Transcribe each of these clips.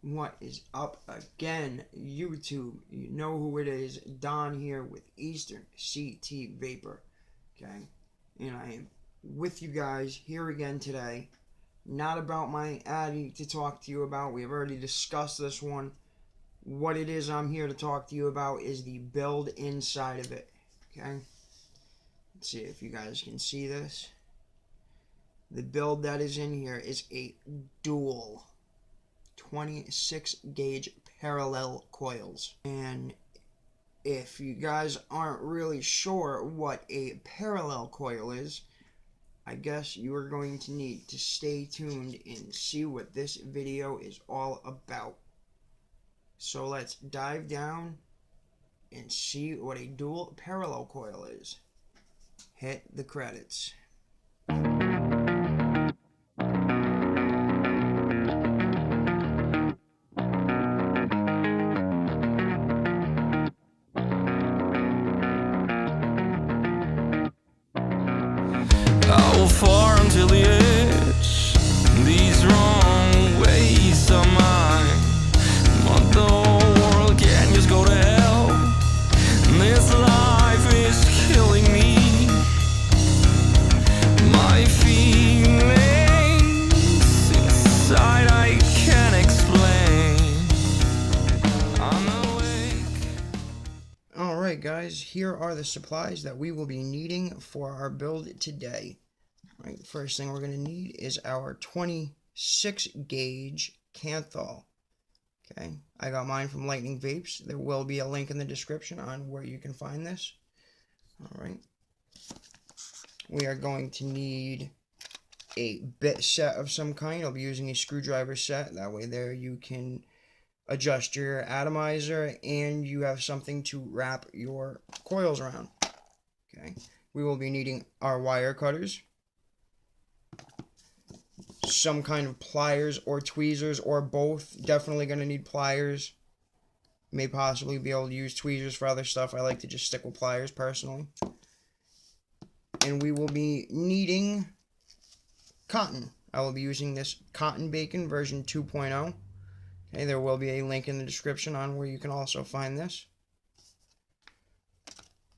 What is up again, YouTube? You know who it is. Don here with Eastern CT Vaper. Okay, and I am with you guys here again today. Not about my Addy to talk to you about. We have already discussed this one. What it is I'm here to talk to you about is the build inside of it. Okay, let's see if you guys can see this. The build that is in here is a dual 26 gauge parallel coils. And if you guys aren't really sure what a parallel coil is, I guess you are going to need to stay tuned and see what this video is all about. So let's dive down and see what a dual parallel coil is. Hit the credits. I will far until the edge. These wrong ways are mine, but the whole world can just go to hell. This life is killing me. My feelings inside I can't explain. I'm awake. Alright guys, here are the supplies that we will be needing for our build today. Right, first thing we're going to need is our 26 gauge kanthal. Okay, I got mine from Lightning Vapes. There will be a link in the description on where you can find this. Alright, we are going to need a bit set of some kind. I'll be using a screwdriver set. That way there you can adjust your atomizer and you have something to wrap your coils around. Okay, we will be needing our wire cutters, some kind of pliers or tweezers or both. Definitely going to need pliers. May possibly be able to use tweezers for other stuff. I like to just stick with pliers personally. And we will be needing cotton. I will be using this cotton bacon version 2.0. Okay, there will be a link in the description on where you can also find this.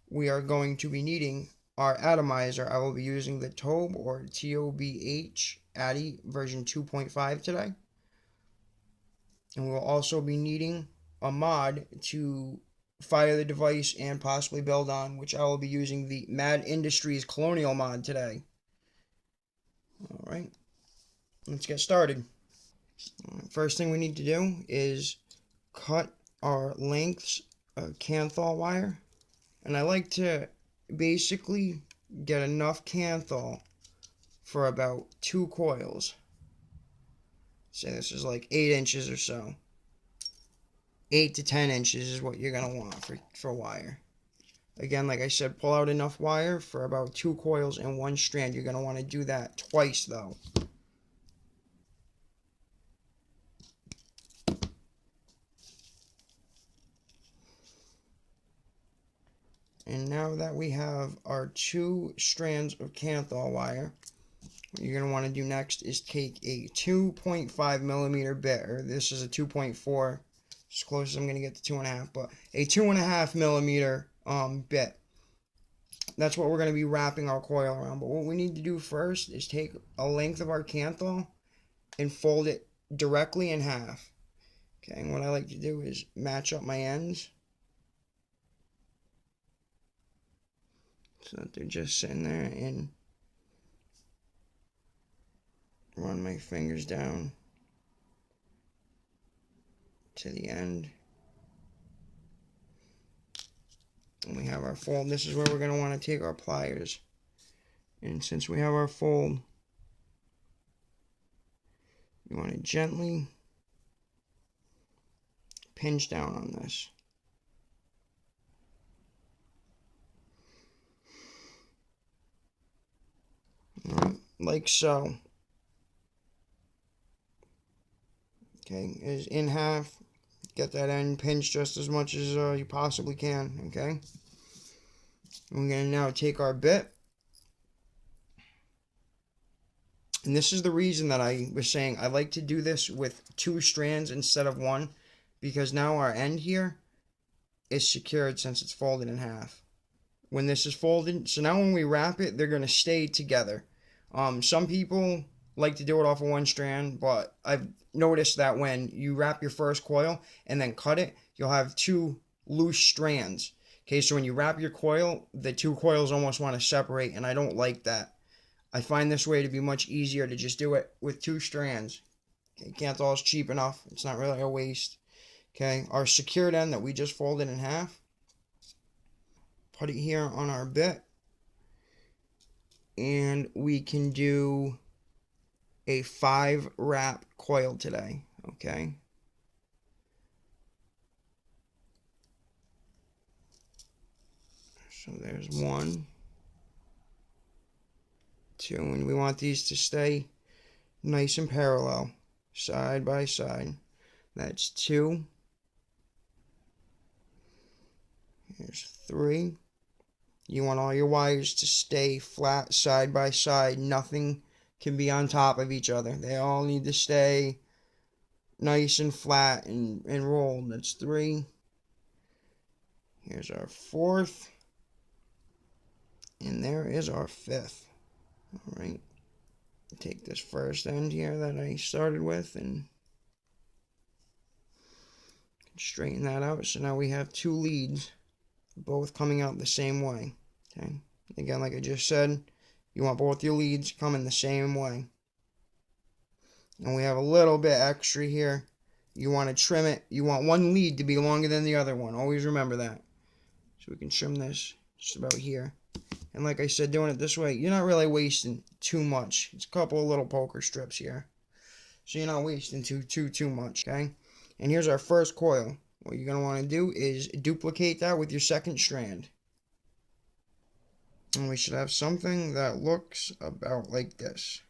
We are going to be needing our atomizer. I will be using the Tobe or TOBH Addy version 2.5 today. And we will also be needing a mod to fire the device and possibly build on, which I will be using the Mad Industries Colonial mod today. Alright, let's get started. First thing we need to do is cut our lengths of kanthal wire. And I like to basically get enough kanthal for about 2 coils. Say this is like 8 inches or so. 8 to 10 inches is what you're going to want for wire. Again, like I said, pull out enough wire for about 2 coils and 1 strand. You're going to want to do that twice though. And now that we have our 2 strands of kanthal wire, what you're going to want to do next is take a 2.5 millimeter bit, or this is a 2.4, as close as I'm going to get to 2.5, but a 2.5 millimeter bit. That's what we're going to be wrapping our coil around. But what we need to do first is take a length of our kanthal and fold it directly in half. Okay, and what I like to do is match up my ends so that they're just sitting there, and run my fingers down to the end. And we have our fold. This is where we're going to want to take our pliers. And since we have our fold, you want to gently pinch down on this. Alright, like so. Okay, is in half. Get that end pinched just as much as you possibly can. Okay, we're going to now take our bit And this is the reason that I was saying I like to do this with 2 strands instead of 1, because now our end here is secured since it's folded in half. When this is folded, so now when we wrap it, they're going to stay together. Some people like to do it off of 1 strand, but I've noticed that when you wrap your first coil and then cut it, you'll have 2 loose strands. Okay, so when you wrap your coil, the 2 coils almost want to separate, and I don't like that. I find this way to be much easier to just do it with 2 strands. Okay, kanthal is cheap enough. It's not really a waste. Okay, our secured end that we just folded in half, put it here on our bit, and we can do a 5 wrap coil today. Okay, so there's 1, 2, and we want these to stay nice and parallel, side by side. That's 2. Here's 3. You want all your wires to stay flat side by side. Nothing can be on top of each other. They all need to stay nice and flat and rolled. That's 3. Here's our 4th. And there is our 5th. Alright. Take this first end here that I started with and straighten that out. So now we have 2 leads, both coming out the same way. Okay. Again, like I just said, you want both your leads coming the same way. And we have a little bit extra here. You want to trim it. You want one lead to be longer than the other one. Always remember that. So we can trim this just about here. And like I said, doing it this way, you're not really wasting too much. It's a couple of little poker strips here. So you're not wasting too much, okay? And here's our first coil. What you're going to want to do is duplicate that with your second strand. And we should have something that looks about like this.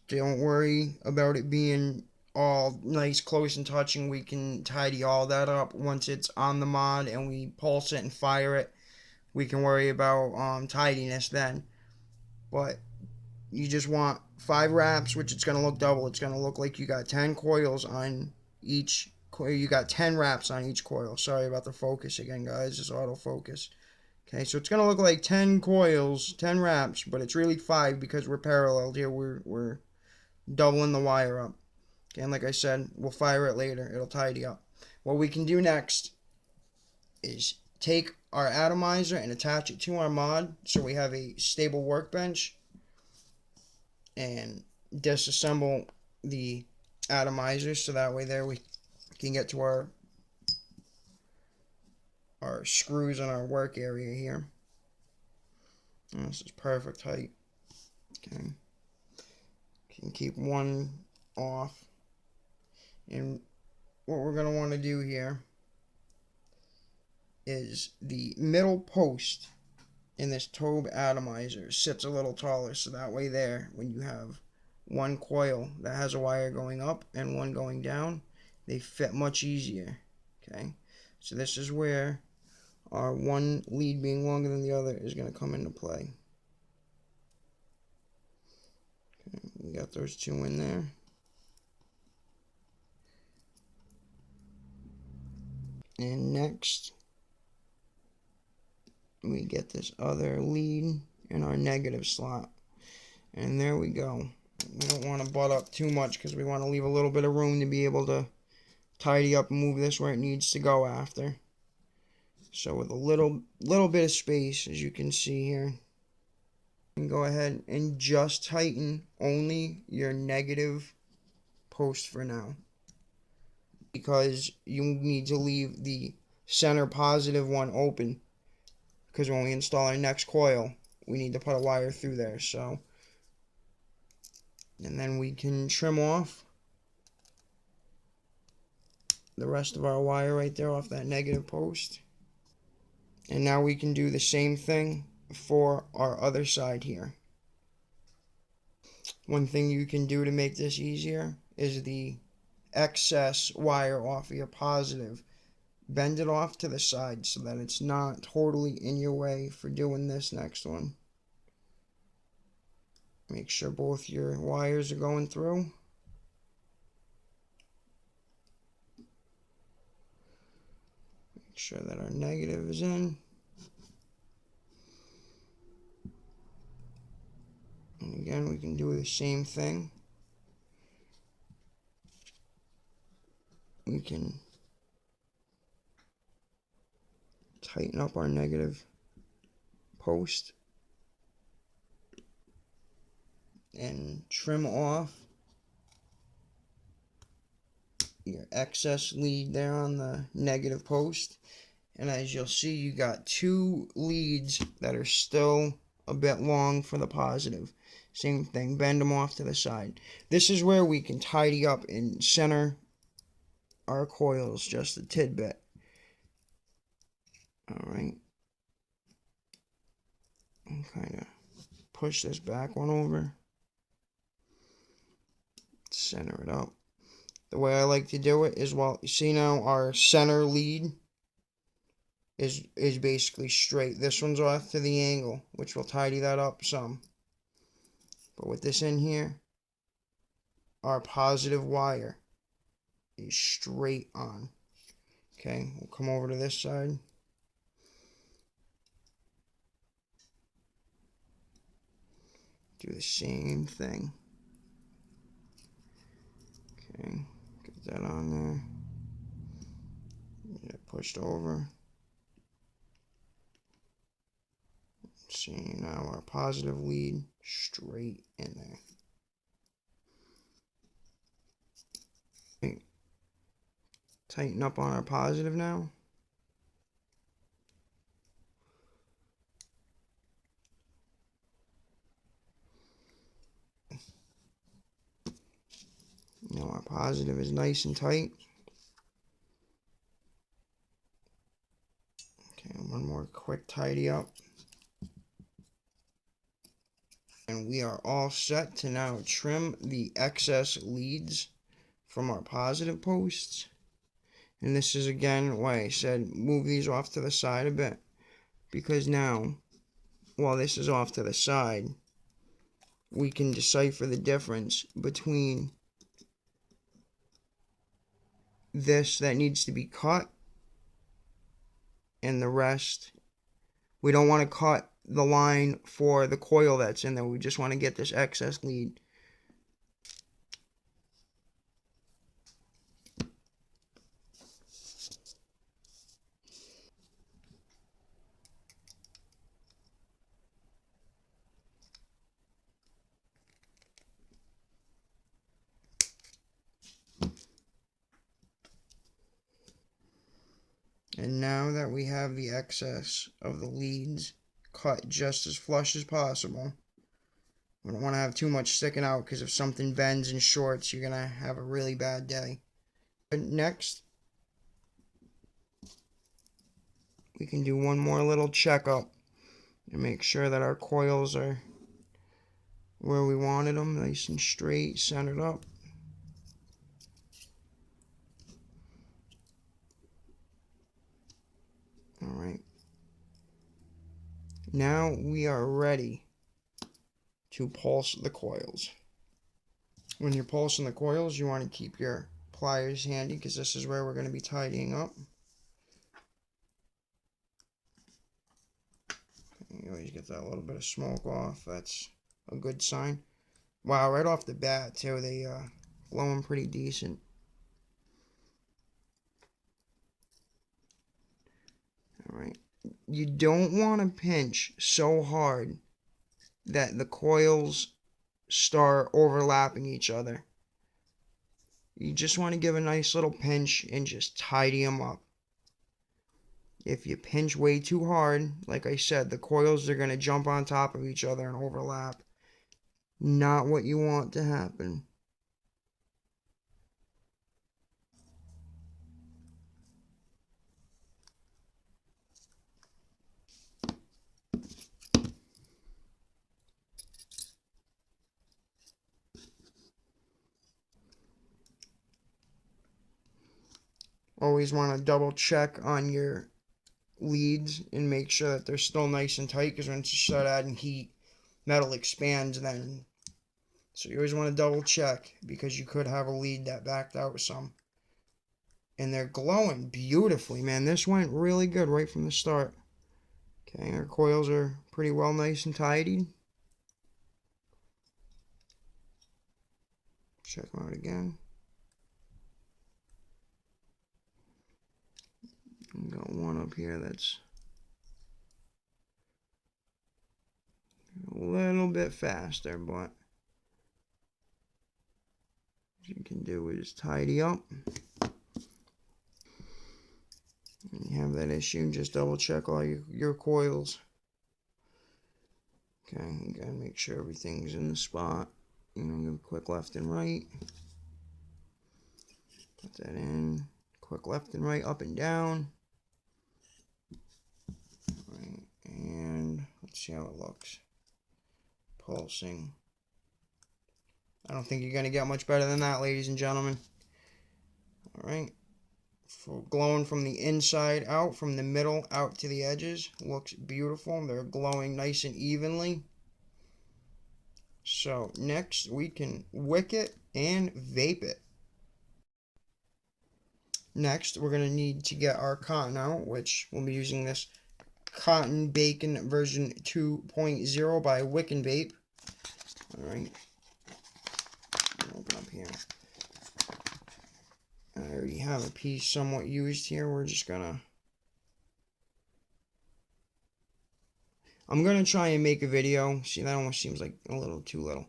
Don't worry about it being all nice, close, and touching. We can tidy all that up once it's on the mod and we pulse it and fire it. We can worry about tidiness then. But you just want 5 wraps, which it's going to look double. It's going to look like you got 10 coils on each coil. You got 10 wraps on each coil. Sorry about the focus again, guys. It's autofocus. Okay, so it's going to look like 10 coils, 10 wraps, but it's really 5 because we're paralleled here. We're doubling the wire up. Okay, and like I said, we'll fire it later. It'll tidy up. What we can do next is take our atomizer and attach it to our mod so we have a stable workbench, and disassemble the atomizer so that way there we can get to our screws in our work area here. And this is perfect height. Okay, can keep one off, and what we're going to want to do here is the middle post in this Tobe atomizer sits a little taller, so that way there, when you have one coil that has a wire going up and one going down, they fit much easier. Okay, so this is where our one lead being longer than the other is going to come into play. Okay, we got those 2 in there. And next, we get this other lead in our negative slot. And there we go. We don't want to butt up too much because we want to leave a little bit of room to be able to tidy up and move this where it needs to go after. So with a little bit of space, as you can see here, you can go ahead and just tighten only your negative post for now, because you need to leave the center positive one open, because when we install our next coil, we need to put a wire through there. So, and then we can trim off the rest of our wire right there off that negative post. And now we can do the same thing for our other side here. One thing you can do to make this easier is the excess wire off of your positive. Bend it off to the side so that it's not totally in your way for doing this next one. Make sure both your wires are going through. Make sure that our negative is in. And again, we can do the same thing. We can tighten up our negative post and trim off your excess lead there on the negative post. And as you'll see, you got two leads that are still a bit long for the positive. Same thing, bend them off to the side. This is where we can tidy up and center our coils just a tidbit. Alright. And kind of push this back one over. Center it up. The way I like to do it is, well, you see now our center lead is basically straight. This one's off to the angle, which will tidy that up some. But with this in here, our positive wire is straight on. Okay, we'll come over to this side. Do the same thing. Okay, get that on there. Get it pushed over. See now our positive lead straight in there. Okay. Tighten up on our positive now. Now our positive is nice and tight. Okay, one more quick tidy up. And we are all set to now trim the excess leads from our positive posts. And this is again why I said move these off to the side a bit. Because now, while this is off to the side, we can decipher the difference between this that needs to be cut and the rest. We don't want to cut the line for the coil that's in there. We just want to get this excess lead. And now that we have the excess of the leads cut just as flush as possible, we don't want to have too much sticking out, because if something bends and shorts, you're going to have a really bad day. But next, we can do one more little checkup and make sure that our coils are where we wanted them, nice and straight, centered up. Alright. Now we are ready to pulse the coils. When you're pulsing the coils, you want to keep your pliers handy, because this is where we're going to be tidying up. You always get that little bit of smoke off. That's a good sign. Wow, right off the bat too, they blowing pretty decent. Alright. You don't want to pinch so hard that the coils start overlapping each other. You just want to give a nice little pinch and just tidy them up. If you pinch way too hard, like I said, the coils are going to jump on top of each other and overlap. Not what you want to happen. Always want to double check on your leads and make sure that they're still nice and tight, because once you start adding heat, metal expands then, So you always want to double check because you could have a lead that backed out some. And they're glowing beautifully, man. This went really good right from the start. Okay, our coils are pretty well nice and tidied. Check them out again. Got one up here that's a little bit faster, but what you can do is tidy up. When you have that issue, just double check all your coils. Okay, you gotta make sure everything's in the spot. You know, give a quick left and right. Put that in. Quick left and right, up and down. Right, and let's see how it looks. Pulsing. I don't think you're gonna get much better than that, ladies and gentlemen. Alright. Glowing from the inside out, from the middle out to the edges. Looks beautiful. They're glowing nice and evenly. So next we can wick it and vape it. Next we're going to need to get our cotton out, which we'll be using this Cotton Bacon version 2.0 by Wick and Vape. Alright. Open up here. I already have a piece somewhat used here. We're just gonna... I'm gonna try and make a video. See, that almost seems like a little too little.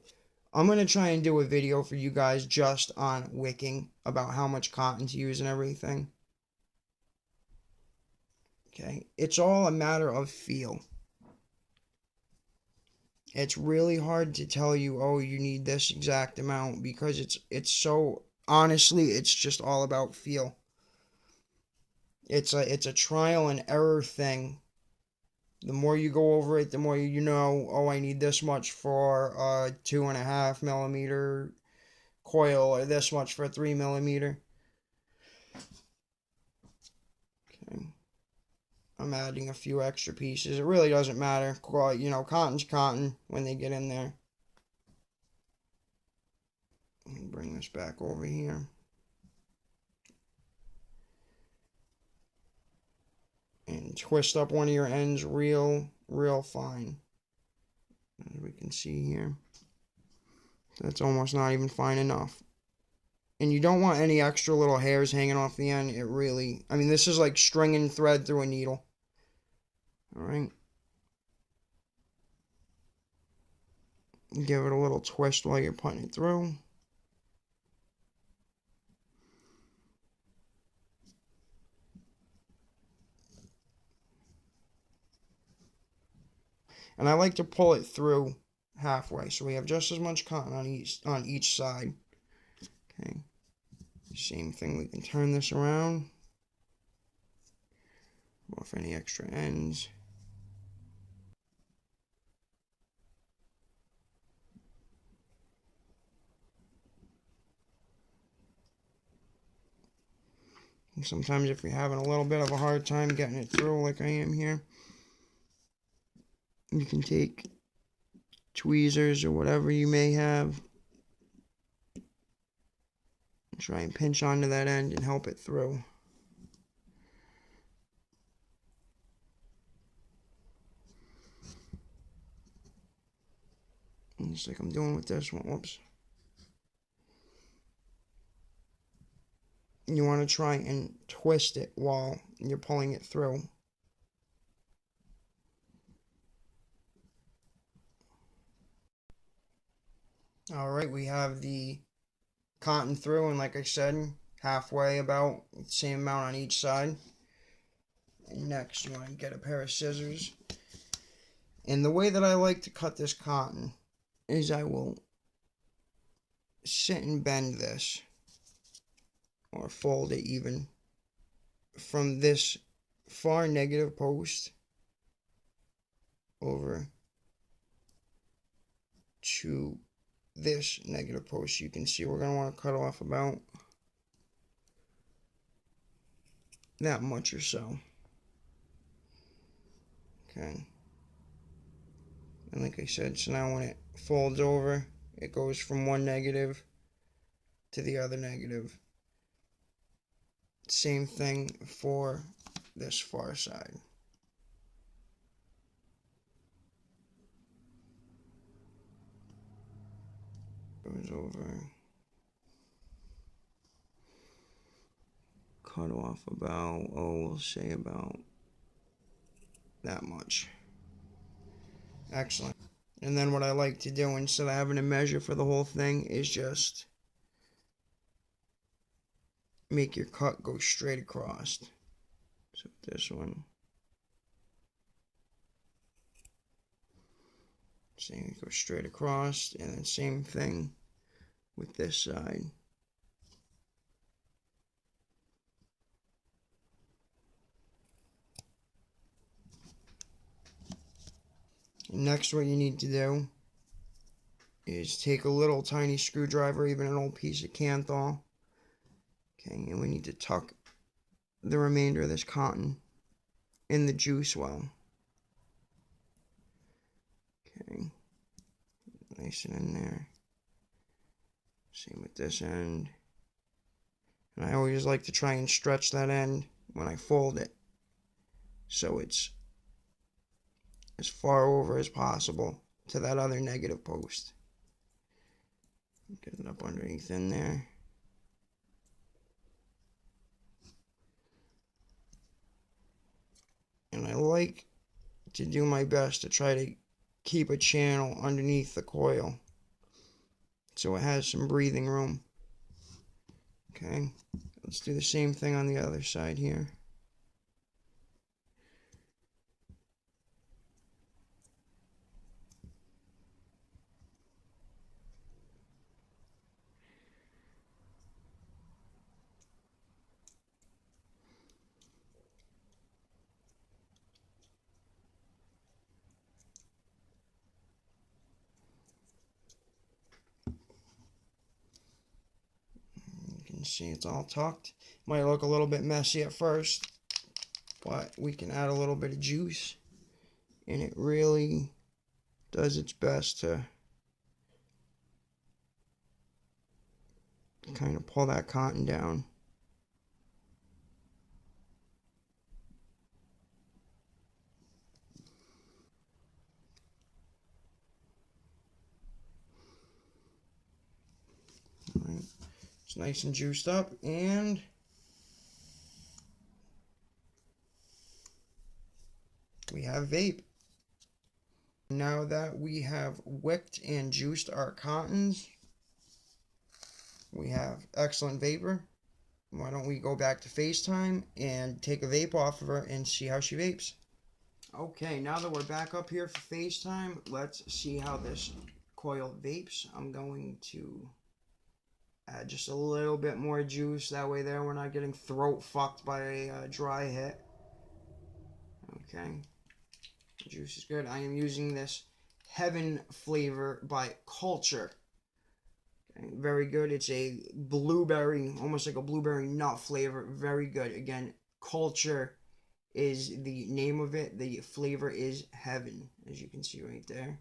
I'm gonna try and do a video for you guys just on wicking, about how much cotton to use and everything. Okay, it's all a matter of feel. It's really hard to tell you, oh, you need this exact amount, because it's so... Honestly, it's just all about feel. It's a trial and error thing. The more you go over it, the more you know, oh, I need this much for a 2.5 millimeter coil, or this much for a 3 millimeter. Okay. I'm adding a few extra pieces. It really doesn't matter. You know, cotton's cotton when they get in there. Let me bring this back over here. And twist up one of your ends real fine. As we can see here. That's almost not even fine enough. And you don't want any extra little hairs hanging off the end. It really... I mean, this is like stringing thread through a needle. Alright. Give it a little twist while you're putting it through. And I like to pull it through halfway, so we have just as much cotton on each side. Okay. Same thing, we can turn this around. Off any extra ends. And sometimes if you're having a little bit of a hard time getting it through, like I am here, you can take tweezers or whatever you may have, and try and pinch onto that end and help it through. And just like I'm doing with this one. Whoops. You want to try and twist it while you're pulling it through. Alright, we have the cotton through, and like I said, halfway, about the same amount on each side. And next you want to get a pair of scissors. And the way that I like to cut this cotton is I will sit and bend this, or fold it even, from this far negative post over to this negative post. You can see we're going to want to cut off about that much or so. Okay. And like I said, so now when it folds over, It goes from one negative to the other negative. Same thing for this far side. Goes over. Cut off about, we'll say about that much. Excellent. And then what I like to do, instead of having to measure for the whole thing, is just make your cut go straight across. So this one, same, go straight across, and then same thing with this side. And next, what you need to do is take a little tiny screwdriver, even an old piece of kanthal. Okay, and we need to tuck the remainder of this cotton in the juice well. Okay, nice and in there. Same with this end. And I always like to try and stretch that end when I fold it, so it's as far over as possible to that other negative post. Get it up underneath in there. And I like to do my best to try to keep a channel underneath the coil so it has some breathing room. Okay, let's do the same thing on the other side here. See, it's all tucked. Might look a little bit messy at first, but we can add a little bit of juice, and it really does its best to kind of pull that cotton down. All right. It's nice and juiced up, and we have vape. Now that we have wicked and juiced our cottons, we have excellent vapor. Why don't we go back to FaceTime and take a vape off of her and see how she vapes? Okay, now that we're back up here for FaceTime, let's see how this coil vapes. I'm going to add just a little bit more juice. That way there we're not getting throat fucked by a dry hit. Okay. The juice is good. I am using this Heaven flavor by Culture. Okay, very good. It's a blueberry, almost like a blueberry nut flavor. Very good. Again, Culture is the name of it. The flavor is Heaven, as you can see right there.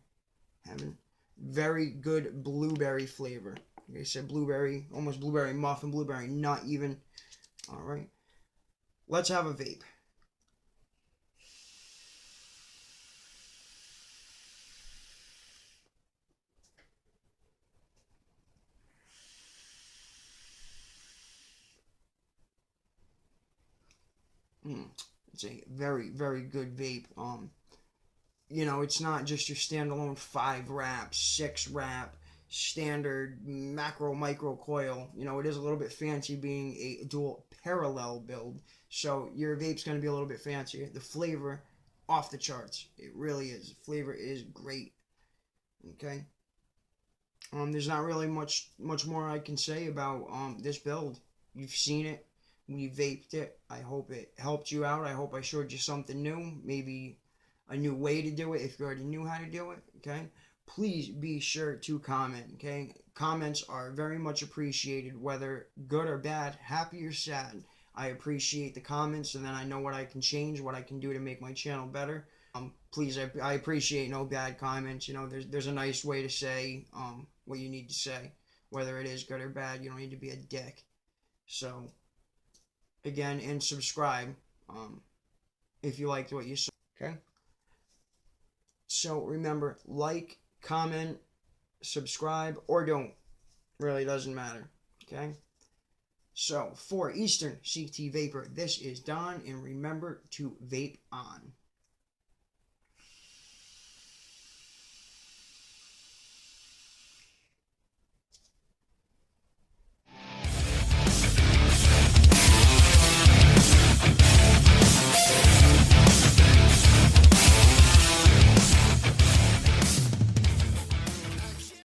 Heaven. Very good blueberry flavor. Like I said, blueberry, almost blueberry muffin, blueberry nut even. Alright. Let's have a vape. It's a very, very good vape. You know, it's not just your standalone 5 wrap, 6 wrap, standard macro micro coil. You know, it is a little bit fancy being a dual parallel build, so your vape's going to be a little bit fancier. The flavor, off the charts. It really is. The flavor is great. Okay. There's not really much more I can say about this build. You've seen it. We vaped it. I hope it helped you out. I hope I showed you something new. Maybe a new way to do it if you already knew how to do it. Okay. Please be sure to comment. Okay. Comments are very much appreciated, whether good or bad, happy or sad. I appreciate the comments, and then I know what I can change, what I can do to make my channel better. Please, I appreciate no bad comments. You know, there's a nice way to say what you need to say, whether it is good or bad. You don't need to be a dick. So again, and subscribe if you liked what you saw. Okay. So remember, like, comment, subscribe, or don't. Really doesn't matter. Okay. So for Eastern CT Vapor, this is Don, and remember to vape on.